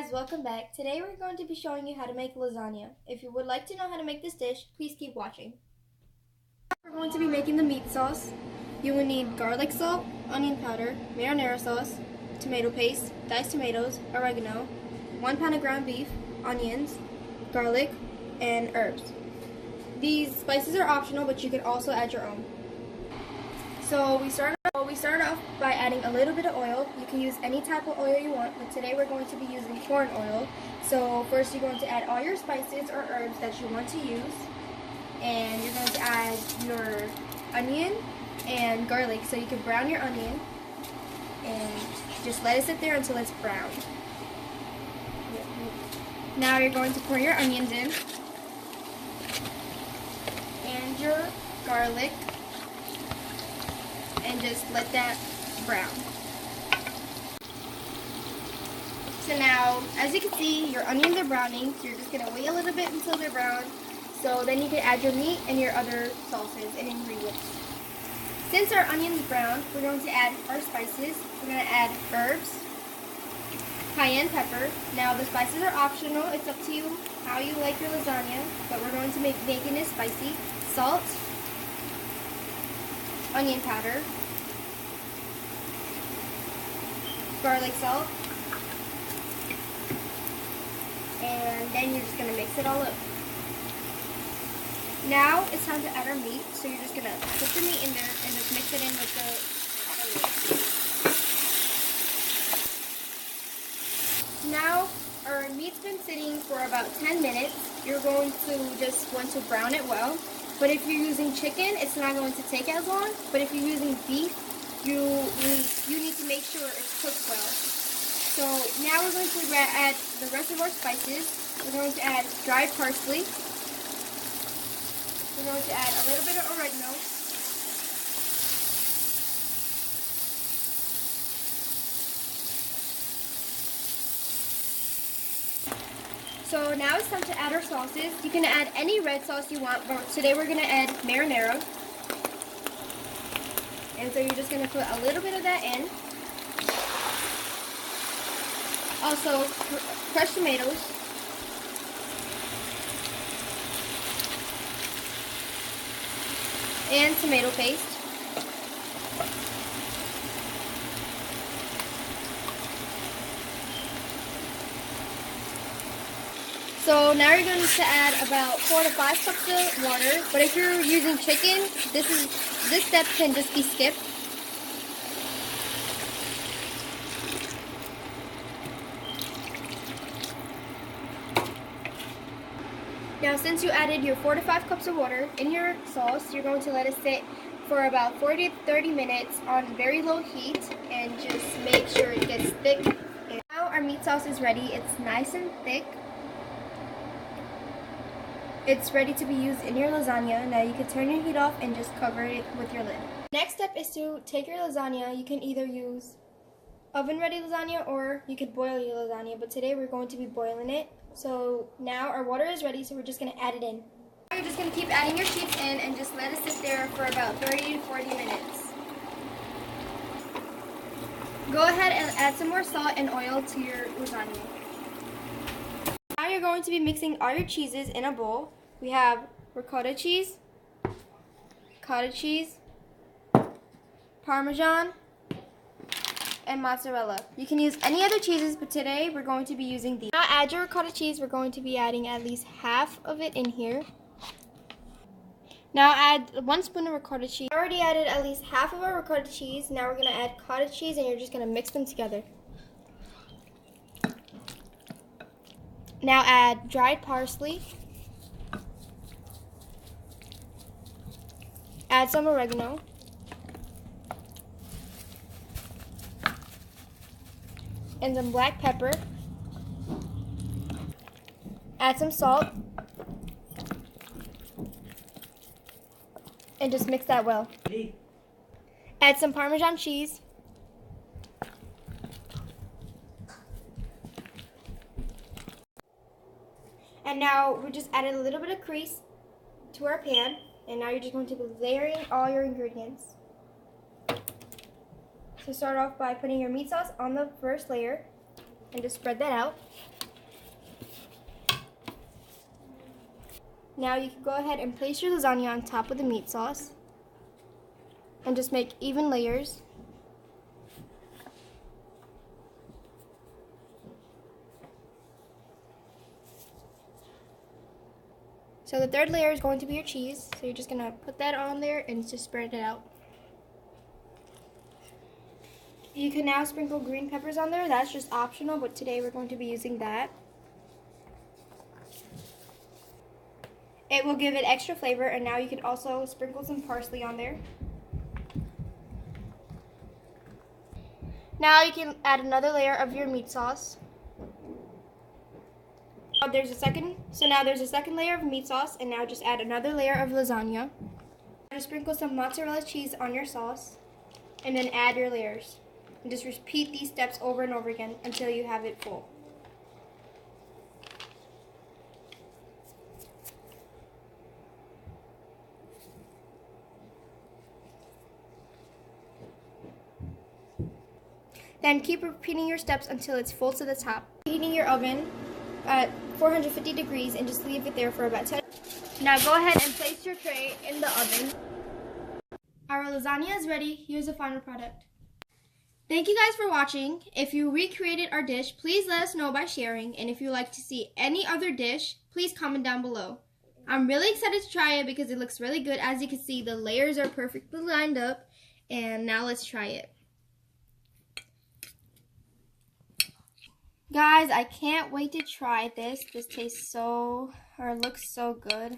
guys, welcome back. Today we're going to be showing you how to make lasagna. If you would like to know how to make this dish, please keep watching. We're going to be making the meat sauce. You will need garlic salt, onion powder, marinara sauce, tomato paste, diced tomatoes, oregano, 1 pound of ground beef, onions, garlic, and herbs. These spices are optional, but you can also add your own. So we start off by adding a little bit of oil. You can use any type of oil you want, but today we're going to be using corn oil. So first you're going to add all your spices or herbs that you want to use. And you're going to add your onion and garlic. So you can brown your onion and just let it sit there until it's brown. Now you're going to pour your onions in and your garlic, and just let that brown. So now, as you can see, your onions are browning, so you're just going to wait a little bit until they're brown, so then you can add your meat and your other sauces and ingredients. Since our onions brown, we're going to add our spices. We're going to add herbs, cayenne pepper. Now the spices are optional, it's up to you how you like your lasagna, but we're going to be making it spicy. Salt, onion powder, garlic salt, and then you're just going to mix it all up. Now it's time to add our meat, so you're just going to put the meat in there and just mix it in with the Now our meat's been sitting for about 10 minutes. You're going to just want to brown it well. But if you're using chicken, it's not going to take as long. But if you're using beef, you need to make sure it's cooked well. So now we're going to add the rest of our spices. We're going to add dried parsley. We're going to add a little bit of oregano. So now it's time to add our sauces. You can add any red sauce you want, but today we're going to add marinara. And so you're just going to put a little bit of that in. Also, crushed tomatoes. And tomato paste. So now you're going to add about 4 to 5 cups of water. But if you're using chicken, this step can just be skipped. Now since you added your 4 to 5 cups of water in your sauce, you're going to let it sit for about 40 to 30 minutes on very low heat and just make sure it gets thick. And now our meat sauce is ready. It's nice and thick. It's ready to be used in your lasagna. Now you can turn your heat off and just cover it with your lid. Next step is to take your lasagna. You can either use oven ready lasagna or you could boil your lasagna, but today we're going to be boiling it. So now our water is ready, so we're just going to add it in. Now you're just going to keep adding your sheets in and just let it sit there for about 30 to 40 minutes. Go ahead and add some more salt and oil to your lasagna. Now you're going to be mixing all your cheeses in a bowl. We have ricotta cheese, cottage cheese, Parmesan, and mozzarella. You can use any other cheeses, but today we're going to be using these. Now add your ricotta cheese. We're going to be adding at least half of it in here. Now add 1 spoon of ricotta cheese. I already added at least half of our ricotta cheese. Now we're going to add cottage cheese, and you're just going to mix them together. Now add dried parsley. Add some oregano. And some black pepper. Add some salt. And just mix that well. Add some Parmesan cheese. And now we just added a little bit of grease to our pan. And now you're just going to be layering all your ingredients. So start off by putting your meat sauce on the first layer and just spread that out. Now you can go ahead and place your lasagna on top of the meat sauce and just make even layers. So the third layer is going to be your cheese. So you're just going to put that on there and just spread it out. You can now sprinkle green peppers on there. That's just optional, but today we're going to be using that. It will give it extra flavor, and now you can also sprinkle some parsley on there. Now you can add another layer of your meat sauce. Now there's a second layer of meat sauce, and now just add another layer of lasagna. Just sprinkle some mozzarella cheese on your sauce, and then add your layers. And just repeat these steps over and over again until you have it full. Then keep repeating your steps until it's full to the top. Heating your oven at 450 degrees and just leave it there for about 10 minutes. Now go ahead and place your tray in the oven. Our lasagna is ready. Here's the final product. Thank you guys for watching. If you recreated our dish, please let us know by sharing. And if you'd like to see any other dish, please comment down below. I'm really excited to try it because it looks really good. As you can see, the layers are perfectly lined up. And now let's try it. Guys, I can't wait to try this. This tastes looks so good.